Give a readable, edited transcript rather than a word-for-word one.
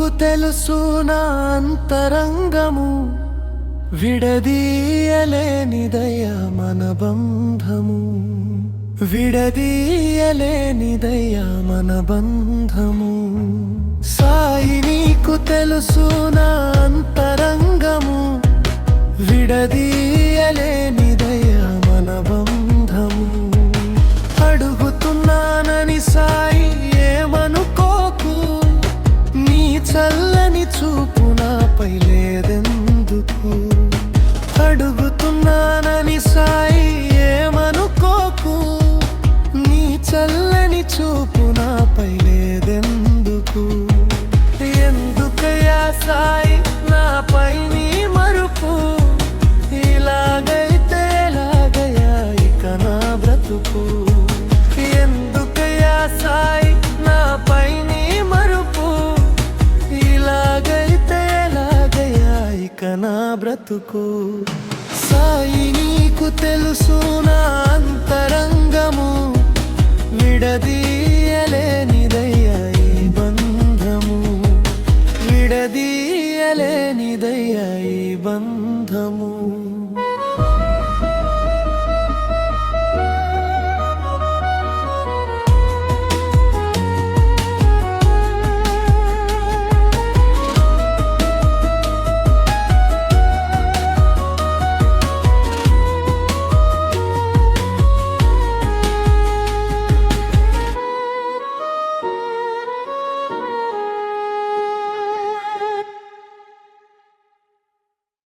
నీకు తెలుసు నా అంతరంగము, విడదీయలేనిదయ్యా మన బంధము, విడదీయలేనిదయ్యా మన బంధము. సాయి నీకు తెలుసు నా అంతరంగము, విడదీయలేనిదయ్యా మన బంధము. అడుగుతున్నానని సాయి ఏమనుకోకు, నీ చల్లని చూపు నాపై లేదెందుకు. అడుగుతున్నానని సాయి ఏమనుకోకు, నీ చల్లని చూపు నాపై లేదెందుకు. ఎందుకయ్యా సాయి నాపై నీ మరుపు, ఇలాగైతే ఎలాగయ్యా ఇక నా బ్రతుకు. ఎందుకయ్యా సాయి నాపై నీ మరుపు, ఇలాగైతే ఎలాగయ్యా ఇక నా బ్రతుకు. సాయి నీకు తెలుసు నా